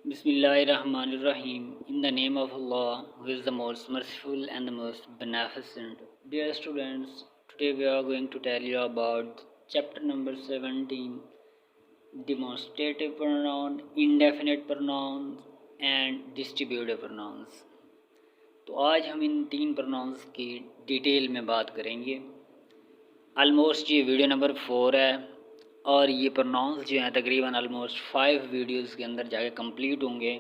Bismillahirrahmanirrahim. In the name of Allah, who is the most merciful and the most beneficent. Dear students, today we are going to tell you about chapter number 17, demonstrative pronoun, indefinite pronouns and distributive pronouns. तो आज हम इन तीन pronounce की detail में बात करेंगे। Almost ये video number 4 है और ये प्रोनाउंस जो हैं तकरीबन ऑलमोस्ट 5 वीडियोस के अंदर जाके कंप्लीट होंगे।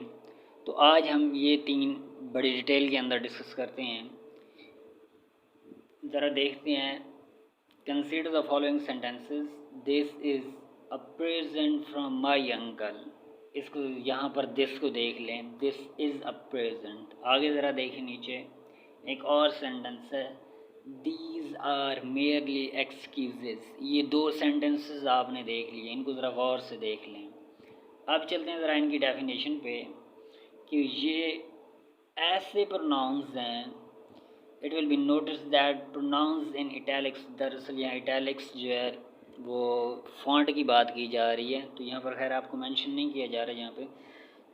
तो आज हम ये तीन बड़ी डिटेल के अंदर डिस्कस करते हैं। ज़रा देखते हैं। Consider the following sentences. This is a present from my uncle. इसको यहाँ पर दिस को देख लें, दिस इज़ अ प्रेजेंट। आगे ज़रा देखें नीचे एक और सेंटेंस है, दीज आर मेयरली एक्सक्यूजेस। ये दो सेंटेंसेस आपने देख लिए, इनको ज़रा गौर से देख लें। अब चलते हैं ज़रा इनकी डेफिनेशन पे कि ये ऐसे प्रोनाउंस हैं। It will be notice that pronouns in italics, दरअसल यहाँ इटैलिक्स जो है वो फॉन्ट की बात की जा रही है, तो यहाँ पर खैर आपको मेंशन नहीं किया जा रहा है यहाँ पे।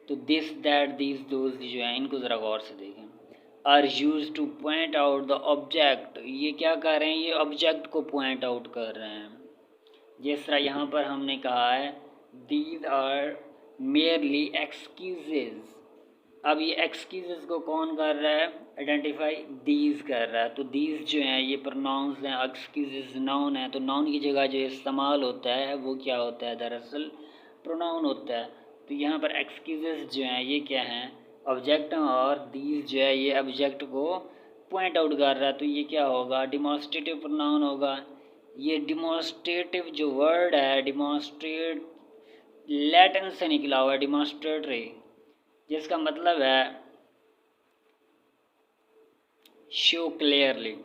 तो दिस दैट दीज दोज जो हैं इनको ज़रा गौर से देखें। Are use to point out the object, ये क्या कर रहे हैं, ये ऑब्जेक्ट को पॉइंट आउट कर रहे हैं। जिस तरह यहाँ पर हमने कहा है दीज आर मेयरली एक्सक्यूजेज। अब ये एक्सक्यूजेज को कौन कर रहा है, आइडेंटिफाई दीज कर रहा है। तो दीज जो हैं ये प्रोनाउंस हैं, एक्सक्यूजेज नाउन है। तो नाउन की जगह जो इस्तेमाल होता है वो क्या होता है, दरअसल प्रोनाउन होता है। तो यहाँ पर एक्सक्यूजेज जो हैं ये क्या हैं, ऑब्जेक्ट हैं, और दीज जो है ये ऑब्जेक्ट को पॉइंट आउट कर रहा है। तो ये क्या होगा, डिमॉन्स्ट्रेटिव प्रोनाउन होगा। ये डिमॉन्स्ट्रेटिव जो वर्ड है, डिमॉन्स्ट्रेट लैटिन से निकला हुआ है, डिमॉन्स्ट्रेटरी, जिसका मतलब है शो क्लियरली,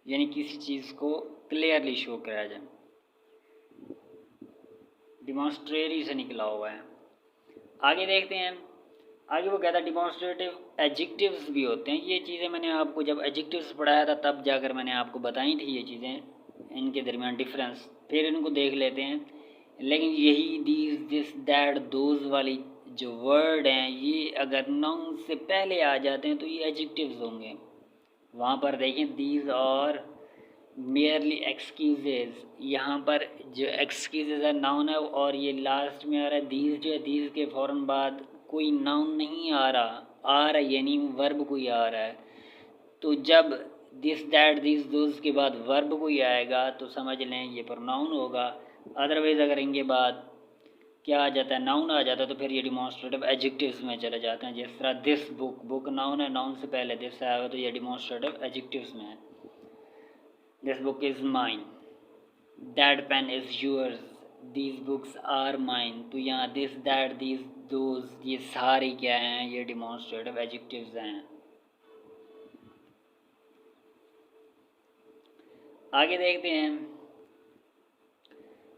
यानी किसी चीज़ को क्लियरली शो कराया जाए। डिमॉन्स्ट्रेटरी से निकला हुआ है। आगे देखते हैं। आगे वो कहता है डिमॉन्स्ट्रेटिव एडजेक्टिव्स भी होते हैं। ये चीज़ें मैंने आपको जब एडजेक्टिव्स पढ़ाया था तब जाकर मैंने आपको बताई थी ये चीज़ें, इनके दरमियान डिफरेंस। फिर इनको देख लेते हैं। लेकिन यही दीज दिस दैट दोज वाली जो वर्ड हैं ये अगर नाउन से पहले आ जाते हैं तो ये एडजेक्टिव्स होंगे। वहाँ पर देखें दीज और मेयरली एक्सक्यूजेज, यहाँ पर जो एक्सक्यूजेज है नाउन है और ये लास्ट में आ रहा है दीज। जो है दीज के फ़ौरन बाद कोई नाउन नहीं आ रहा यानी वर्ब कोई आ रहा है। तो जब दिस दैट दिस दोज के बाद वर्ब कोई आएगा तो समझ लें ये प्रोनाउन होगा। अदरवाइज़ अगर इनके बाद क्या आ जाता है, नाउन आ जाता है, तो फिर ये डिमॉन्स्ट्रेटिव एडजेक्टिव्स में चले जाते हैं। जिस तरह दिस बुक, बुक नाउन है, नाउन से पहले दिस आया हुआ तो ये डिमॉन्स्ट्रेटिव एडजेक्टिव्स में है। This book is mine, that pen is yours, these books are mine. तो यहाँ दिस दैट दीज दोज ये सारे क्या हैं, ये डिमॉन्स्ट्रेटिव एडजेक्टिव्स हैं। आगे देखते हैं।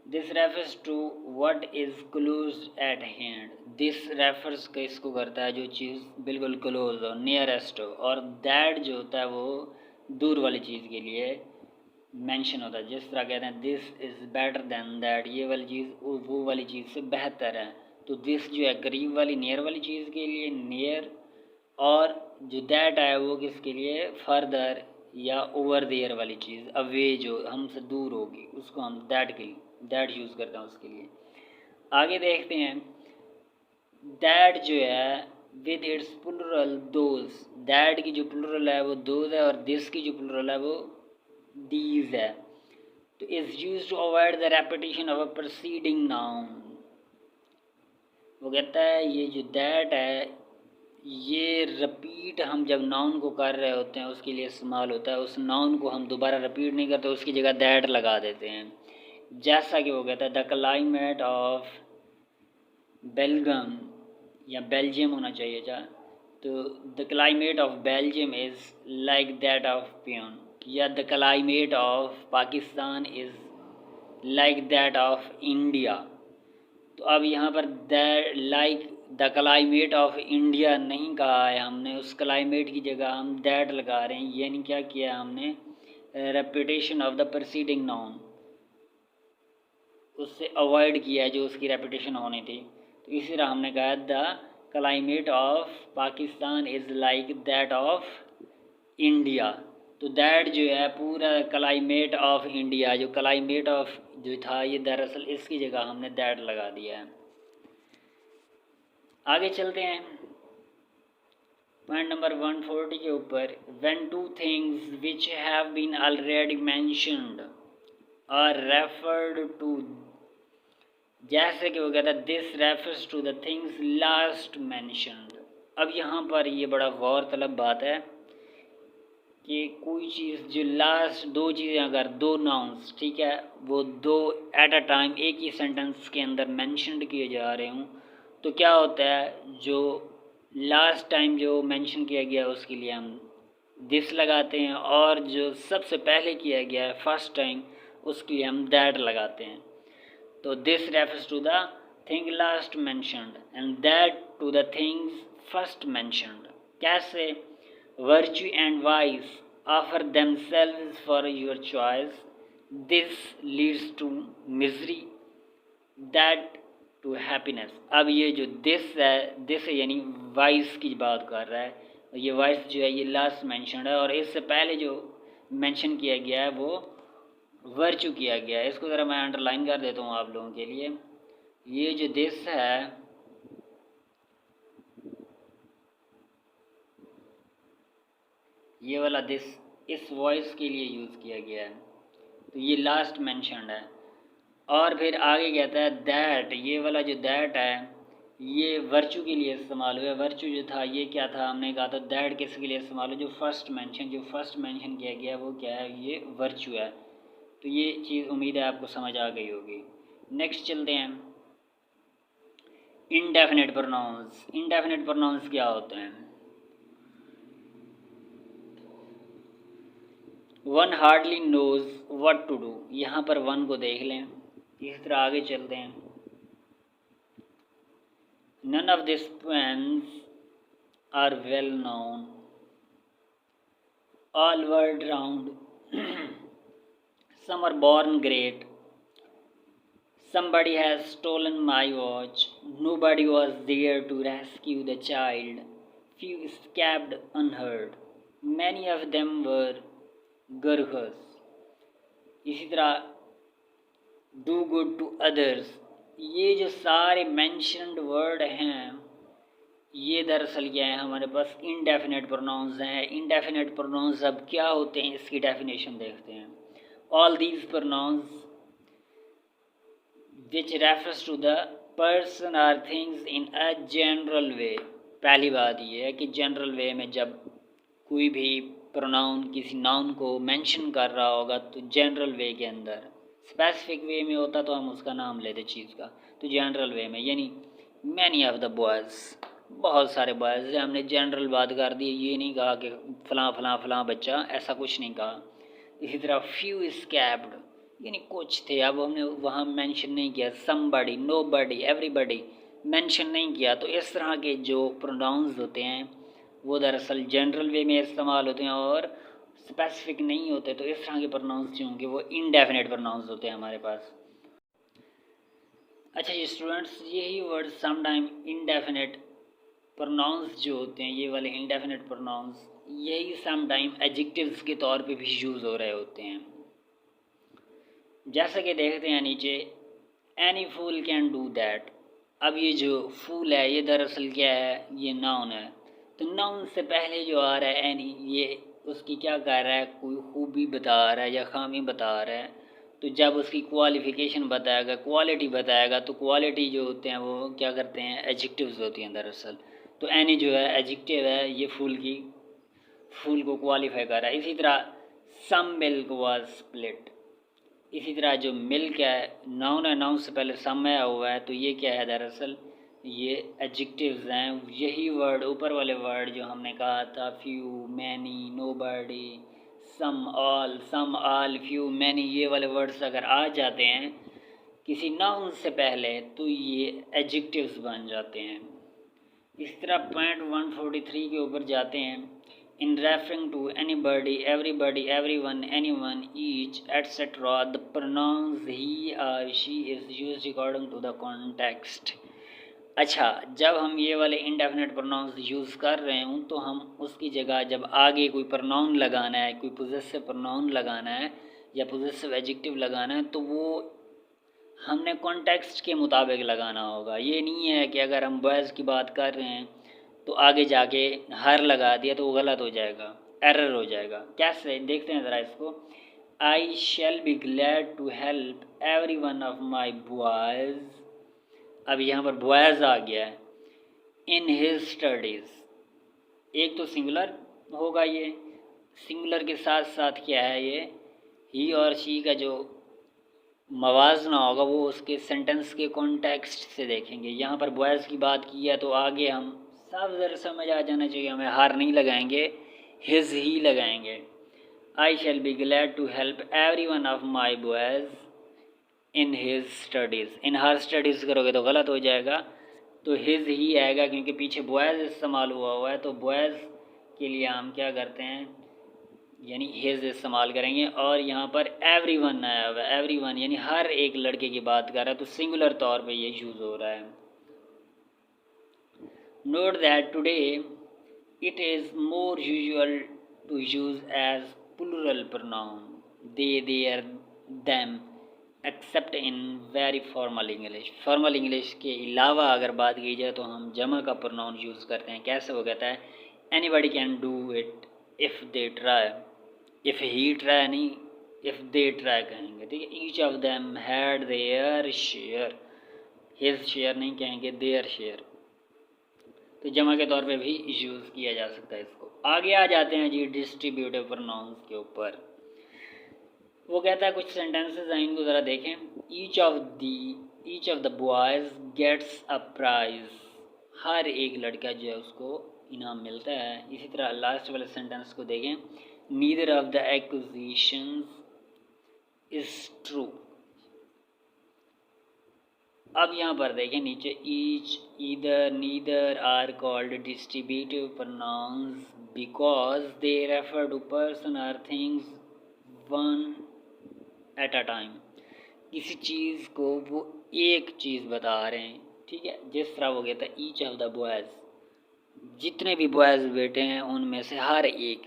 This refers to what is close at hand. This refers किसको करता है, जो चीज़ बिल्कुल क्लोज हो, नियरेस्ट हो। और दैट जो होता है वो दूर वाली चीज़ के लिए मेंशन होता है। जिस तरह कहते हैं this is better than that, ये वाली चीज़ वो वाली चीज़ से बेहतर है। तो दिस जो है करीब वाली नियर वाली चीज़ के लिए नियर, और जो दैट है वो किसके लिए, फर्दर या ओवर देयर वाली चीज़, अवे जो हमसे दूर होगी उसको हम दैट के लिए दैट यूज़ करते हैं उसके लिए। आगे देखते हैं। दैट जो है with its plural those, that की जो प्लुरल है वो दोज है और दिस की जो प्लुरल है वो दीज है। तो is use to avoid the repetition of a preceding noun. वो कहता है ये जो दैट है ये रिपीट हम जब नाउन को कर रहे होते हैं उसके लिए इस्तेमाल होता है। उस नाउन को हम दोबारा रिपीट नहीं करते, उसकी जगह दैट लगा देते हैं। जैसा कि वो कहता है द क्लाइमेट ऑफ बेल्जियम, या बेल्जियम होना चाहिए था, तो the climate of Belgium is like that of पियोन, या the climate of Pakistan is like that of India. तो अब यहाँ पर like the climate of India नहीं कहा है हमने, उस क्लाइमेट की जगह हम दैट लगा रहे हैं। यानी क्या किया हमने, repetition of the preceding noun उससे अवॉइड किया है जो उसकी रेपिटेशन होनी थी। तो इसी तरह हमने कहा the climate of Pakistan is like that of India. तो दैट जो है पूरा क्लाइमेट ऑफ इंडिया, जो क्लाइमेट ऑफ जो था ये दरअसल इसकी जगह हमने दैट लगा दिया है। आगे चलते हैं पॉइंट नंबर 140 के ऊपर। When two things which have been already mentioned are referred to, जैसे कि वो कहता है this refers to the things last mentioned. अब यहाँ पर ये बड़ा गौरतलब बात है कि कोई चीज़ जो लास्ट दो चीज़ें अगर दो नाउन्स, ठीक है, वो दो एट अ टाइम एक ही सेंटेंस के अंदर मेंशन्ड किए जा रहे हों, तो क्या होता है, जो लास्ट टाइम जो मेंशन किया गया उसके लिए हम दिस लगाते हैं, और जो सबसे पहले किया गया है फर्स्ट टाइम उसके लिए हम दैट लगाते हैं। तो this refers to the thing last mentioned and that to the things first mentioned. कैसे? Virtue and vice offer themselves for your choice. This leads to misery, that to happiness. अब ये जो this है यानी vice की बात कर रहा है, ये vice जो है ये last mentioned है, और इससे पहले जो mention किया गया है वो virtue किया गया है। इसको ज़रा मैं underline कर देता हूँ आप लोगों के लिए। ये जो this है ये वाला दिस इस वॉइस के लिए यूज़ किया गया है, तो ये लास्ट मेंशन्ड है। और फिर आगे कहता है दैट, ये वाला जो दैट है ये वर्चू के लिए इस्तेमाल हुआ है। वर्चू जो था ये क्या था, हमने कहा था दैट किसके लिए इस्तेमाल हो, जो फर्स्ट मेंशन किया गया वो क्या है, ये वर्चू है। तो ये चीज़ उम्मीद है आपको समझ आ गई होगी। नेक्स्ट चलते हैं इनडेफिनेट प्रोनाउंस। इनडेफिनेट प्रोनाउंस क्या होते हैं? One hardly knows what to do. यहाँ पर वन को देख लें, इस तरह आगे चलते हैं। None of this poems are well known all world round, some are born great, somebody has stolen my watch, nobody was there to rescue the child, few escaped unhurt, many of them were gurghas। इसी तरह do good to others, ये जो सारे mentioned word हैं ये दरअसल क्या है, हमारे पास इनडेफिनेट प्रोनाउंस हैं। इनडेफिनेट प्रोनाउंस अब क्या होते हैं इसकी डेफिनेशन देखते हैं। All these pronouns which refers to the person or things in a general way। पहली बात ये है कि जनरल वे में जब कोई भी प्रोनाउन किसी नाउन को मेंशन कर रहा होगा तो जनरल वे के अंदर, स्पेसिफिक वे में होता तो हम उसका नाम लेते चीज़ का, तो जनरल वे में यानी मैनी ऑफ द बॉयज़, बहुत सारे बॉयज़, हमने जनरल बात कर दी, ये नहीं कहा कि फ़लाँ फ़लाँ फ़लाँ बच्चा, ऐसा कुछ नहीं कहा। इसी तरह फ्यू एस्केप्ड यानी कुछ थे, अब हमने वहाँ मेंशन नहीं किया। समबडी, नोबडी, एवरीबडी मेंशन नहीं किया। तो इस तरह के जो प्रोनाउंस होते हैं वो दरअसल जनरल वे में इस्तेमाल होते हैं और स्पेसिफिक नहीं होते। तो इस तरह के प्रोनाउंस जो होंगे वो इनडेफिनेट प्रोनाउंस होते हैं हमारे पास। अच्छा जी स्टूडेंट्स, यही वर्ड समटाइम इनडेफिनेट प्रोनाउंस जो होते हैं, ये वाले इनडेफिनेट प्रोनाउंस, यही समटाइम एडजेक्टिव्स के तौर पे भी यूज़ हो रहे होते हैं। जैसा कि देखते हैं नीचे, any fool can do that. अब ये जो फूल है ये दरअसल क्या है, ये नाउन है। तो नाउन से पहले जो आ रहा है एनी, ये उसकी क्या कर रहा है, कोई खूबी बता रहा है या खामी बता रहा है। तो जब उसकी क्वालिफ़िकेशन बताएगा, क्वालिटी बताएगा, तो क्वालिटी जो होते हैं वो क्या करते हैं, एडजेक्टिव्स होती हैं दरअसल। तो एनी जो है एडजेक्टिव है, ये फूल को क्वालिफाई कर रहा है। इसी तरह सम मिल्क वाज स्प्लिट। इसी तरह जो मिल्क है नाउन है, नाउन से पहले सम आया हुआ है, तो ये क्या है दरअसल, ये एडजेक्टिव्स हैं। यही वर्ड ऊपर वाले वर्ड जो हमने कहा था, few, many, nobody, some all, few, many, ये वाले वर्ड्स अगर आ जाते हैं किसी नाउन से पहले तो ये एडजेक्टिव्स बन जाते हैं। इस तरह पॉइंट 143 के ऊपर जाते हैं। In referring to anybody, everybody, everyone, anyone, each, etc., the pronouns he or she is used according to the context। अच्छा, जब हम ये वाले इंडेफिनिट प्रोनाउंस यूज़ कर रहे हूँ तो हम उसकी जगह जब आगे कोई प्रोनाउन लगाना है, कोई पोजेसिव प्रोनाउन लगाना है या पोजेसिव एडजेक्टिव लगाना है, तो वो हमने कॉन्टेक्स्ट के मुताबिक लगाना होगा। ये नहीं है कि अगर हम बॉयज़ की बात कर रहे हैं तो आगे जाके हर लगा दिया तो वो गलत हो जाएगा, एरर हो जाएगा। कैसे, देखते हैं ज़रा इसको। I shall be glad to help every one of my boys. अब यहाँ पर बॉयज़ आ गया है। इन हिज स्टडीज़, एक तो सिंगुलर होगा, ये सिंगुलर के साथ साथ क्या है, ये ही और शी का जो मवाजना होगा वो उसके सेंटेंस के कॉन्टेक्स्ट से देखेंगे। यहाँ पर बॉयज़ की बात की है तो आगे हम साफ ज़रा समझ आ जाना चाहिए, हमें हार नहीं लगाएंगे, हिज ही लगाएंगे। I shall be glad to help every one of my boys in his studies. In her studies करोगे तो गलत हो जाएगा, तो हिज ही आएगा क्योंकि पीछे बॉयज़ इस्तेमाल हुआ है, तो बॉयज़ के लिए हम क्या करते हैं, यानी हिज इस्तेमाल करेंगे। और यहाँ पर एवरी वन आया हुआ है, एवरी वन यानी हर एक लड़के की बात कर रहा है, तो सिंगुलर तौर पे ये यूज़ हो रहा है। Note that today it is more usual to use as plural pronoun they, their, them, except in very formal English. Formal English के अलावा अगर बात की जाए तो हम जमा का प्रोनाउन यूज़ करते हैं। कैसे वो कहता है, anybody can do it if they try. If he try नहीं, इफ़ दे ट्राई कहेंगे, ठीक है। Each of them had their share, his share नहीं कहेंगे, देयर शेयर। तो जमा के तौर पे भी यूज़ किया जा सकता है इसको। आगे आ जाते हैं जी डिस्ट्रीब्यूटिव प्रोनाउंस के ऊपर। वो कहता है कुछ सेंटेंसेस हैं, इनको ज़रा देखें। Each of the boys gets a prize. हर एक लड़का जो है उसको इनाम मिलता है। इसी तरह लास्ट वाले सेंटेंस को देखें, neither of the accusations is true. अब यहाँ पर देखें नीचे, each, either, neither are called distributive pronouns because they refer to person or things one at a time. किसी चीज़ को वो एक चीज़ बता रहे हैं, ठीक है। जिस तरह वो कहता है ईच ऑफ द बॉयज़, जितने भी बॉयज़ बैठे हैं उनमें से हर एक,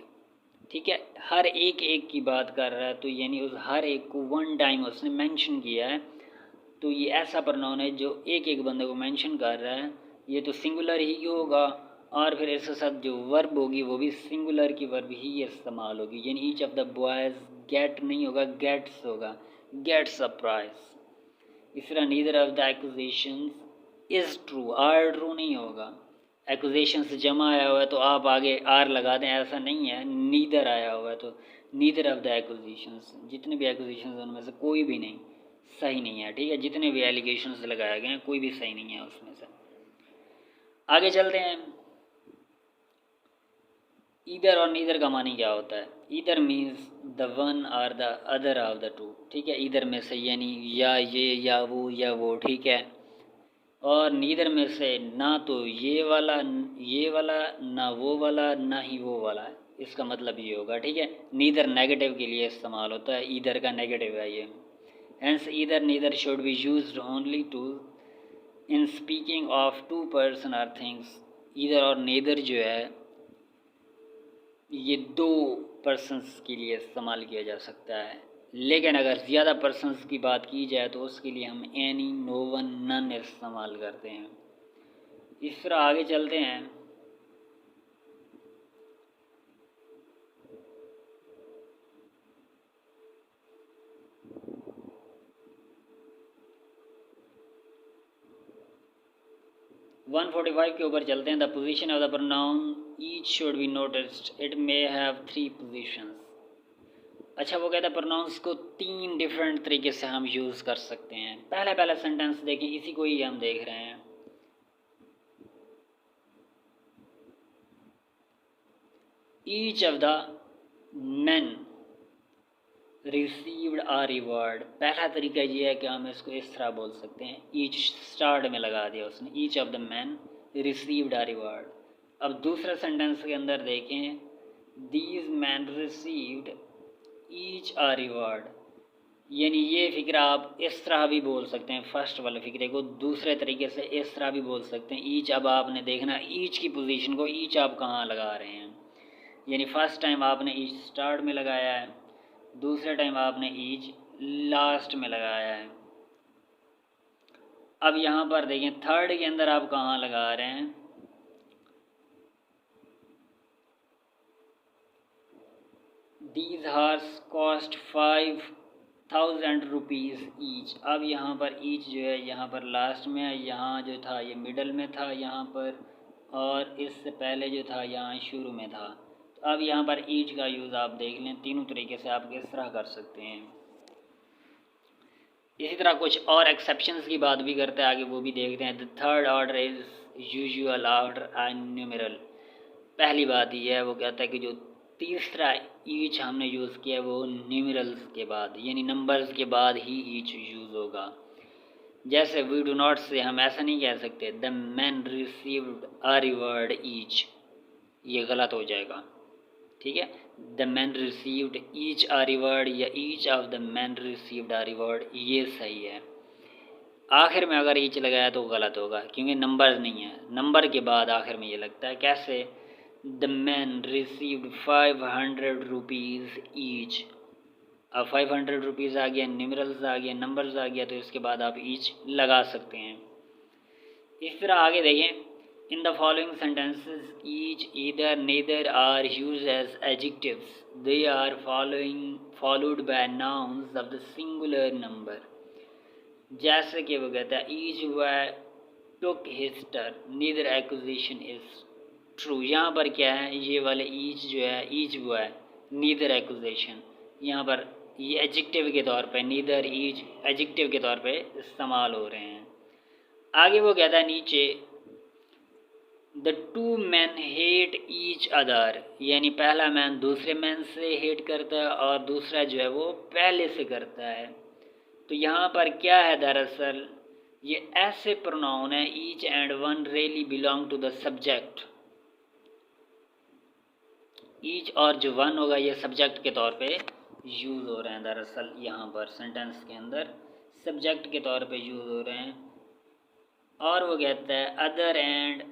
ठीक है, हर एक एक की बात कर रहा है, तो यानी उस हर एक को वन टाइम उसने मेंशन किया है, तो ये ऐसा प्रोनाउन है जो एक एक बंदे को मेंशन कर रहा है। ये तो सिंगुलर ही होगा, और फिर इसके साथ जो वर्ब होगी वो भी सिंगुलर की वर्ब ही इस्तेमाल होगी। यानी each of the boys, get नहीं होगा, गेट्स होगा, गेट्स अ प्राइज। इस तरह neither of the accusations is true, are true नहीं होगा। एक्यूजेशन से जमा आया हुआ है तो आप आगे आर लगा दें, ऐसा नहीं है। नीदर आया हुआ है तो नीदर ऑफ द एक्यूजेशंस, जितने भी एक्यूजेशंस उनमें से कोई भी नहीं सही नहीं है, ठीक है। जितने भी एलिगेशंस लगाए गए हैं कोई भी सही नहीं है उसमें से। आगे चलते हैं। ईदर और नीदर का मानी क्या होता है। ईदर मीन्स द वन और the other of the two, ठीक है। ईदर में से यानी या ये या वो, ठीक है। और नीदर में से ना तो ये वाला ना वो वाला, ना ही वो वाला, इसका मतलब ये होगा, ठीक है। नीदर नेगेटिव के लिए इस्तेमाल होता है, ईदर का नेगेटिव है ये। Hence either neither should be used only to in speaking of two person or things। either और neither जो है ये दो persons के लिए इस्तेमाल किया जा सकता है, लेकिन अगर ज़्यादा persons की बात की जाए तो उसके लिए हम any, no one, none इस्तेमाल करते हैं। इस तरह आगे चलते हैं। 145 के ऊपर चलते हैं। The position of the pronoun each should be noticed, it may have 3 positions. अच्छा, वो कहता है प्रोनाउंस को 3 डिफरेंट तरीके से हम यूज़ कर सकते हैं। पहला सेंटेंस देखें, इसी को ही हम देख रहे हैं। Each of the men received a reward. पहला तरीका ये है कि हम इसको इस तरह बोल सकते हैं, ईच स्टार्ट में लगा दिया उसने, each of the man received a reward. अब दूसरा सेंटेंस के अंदर देखें, these man received each a reward. यानी ये फ़िक्रा आप इस तरह भी बोल सकते हैं, फर्स्ट वाले फ़िक्रे को दूसरे तरीके से इस तरह भी बोल सकते हैं। ईच, अब आपने देखना ईच की पोजीशन को, ईच आप कहाँ लगा रहे हैं। यानी फ़र्स्ट टाइम आपने ईच स्टार्ट में लगाया है, दूसरे टाइम आपने ईच लास्ट में लगाया है। अब यहाँ पर देखें थर्ड के अंदर आप कहाँ लगा रहे हैं। These horse cost 5000 rupees each. अब यहाँ पर ईच जो है यहाँ पर लास्ट में है, यहाँ जो था ये मिडल में था यहाँ पर, और इससे पहले जो था यहाँ शुरू में था। तो अब यहाँ पर ईच का यूज़ आप देख लें, तीनों तरीके से आप किस तरह कर सकते हैं। इसी तरह कुछ और एक्सेप्शंस की बात भी करते हैं आगे, वो भी देखते हैं। The third order is usual after a numeral. पहली बात यह है, वो कहता है कि जो तीसरा ईच हमने यूज़ किया है वो न्यूमेरल्स के बाद, यानी नंबर्स के बाद ही ईच यूज़ होगा। जैसे वी डू नॉट से, हम ऐसा नहीं कह सकते the man received a reward each, ये गलत हो जाएगा। ठीक है, the man received each a reward या each of the man received a reward, ये सही है। आखिर में अगर ईच लगाया तो गलत होगा, क्योंकि नंबर नहीं है, नंबर के बाद आखिर में ये लगता है। कैसे, the man received 500 rupees each. अब 500 रुपीज़ आ गया, न्यूमरल्स आ गया, नंबर्स आ गया, तो इसके बाद आप ईच लगा सकते हैं। इस तरह आगे देखें, in the following sentences each, either, neither are use as adjectives, they are followed by nouns of the singular number. जैसे कि वो कहता है each way took his turn, neither acquisition is true. यहाँ पर क्या है, ये वाले ईच जो है, ईच वो है, नीदर एक्विजिशन, यहाँ पर ये एडजेक्टिव के तौर पे, नीदर ईच एडजेक्टिव के तौर पे इस्तेमाल हो रहे हैं। आगे वो कहता है नीचे, the two man hate each other, यानी पहला मैन दूसरे मैन से हेट करता है और दूसरा जो है वो पहले से करता है। तो यहाँ पर क्या है, दरअसल ये ऐसे प्रोनाउन है, each and one really belong to the subject. Each और जो वन होगा ये सब्जेक्ट के तौर पे यूज़ हो रहे हैं। दरअसल यहाँ पर सेंटेंस के अंदर सब्जेक्ट के तौर पे यूज़ हो रहे हैं। और वो कहता है अदर एंड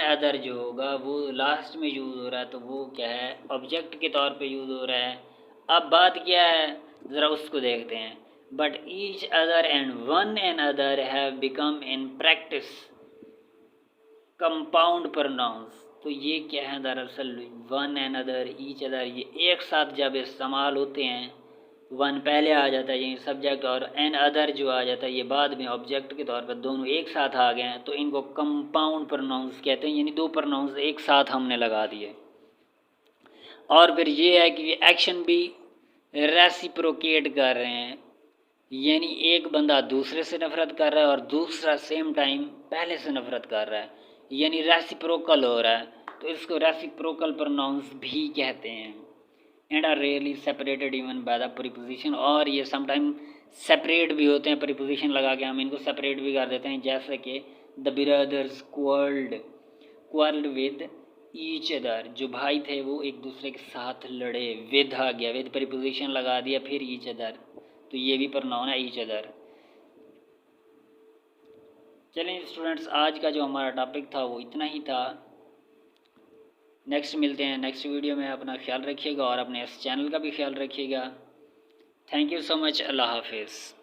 अदर जो होगा वो लास्ट में यूज़ हो रहा है, तो वो क्या है, ऑब्जेक्ट के तौर पे यूज़ हो रहा है। अब बात क्या है, ज़रा उसको देखते हैं। But each other and one and other have become in practice compound pronouns. तो ये क्या है, दरअसल one and other, each other, ये एक साथ जब इस्तेमाल होते हैं, वन पहले आ जाता है यही सब्जेक्ट, और एन अदर जो आ जाता है ये बाद में ऑब्जेक्ट के तौर पर, दोनों एक साथ आ गए हैं, तो इनको कंपाउंड प्रोनाउंस कहते हैं, यानी दो प्रोनाउंस एक साथ हमने लगा दिए। और फिर ये है कि एक्शन भी रेसिप्रोकेट कर रहे हैं, यानी एक बंदा दूसरे से नफ़रत कर रहा है और दूसरा सेम टाइम पहले से नफ़रत कर रहा है, यानी रेसिप्रोकल हो रहा है, तो इसको रेसिप्रोकल प्रोनाउंस भी कहते हैं। And are rarely separated even by the preposition, और ये समटाइम सेपरेट भी होते हैं, प्रीपोजिशन लगा के हम इनको सेपरेट भी कर देते हैं। जैसे कि the brothers quarrelled with each other, जो भाई थे वो एक दूसरे के साथ लड़े, विद आ गया, विद प्रीपोजिशन लगा दिया, फिर ईच अदर, तो ये भी प्रोनाउन है ईच अदर। चलें स्टूडेंट्स, आज का जो हमारा टॉपिक था वो इतना ही था। नेक्स्ट मिलते हैं नेक्स्ट वीडियो में। अपना ख्याल रखिएगा और अपने इस चैनल का भी ख्याल रखिएगा। Thank you so much. अल्लाह हाफिज़।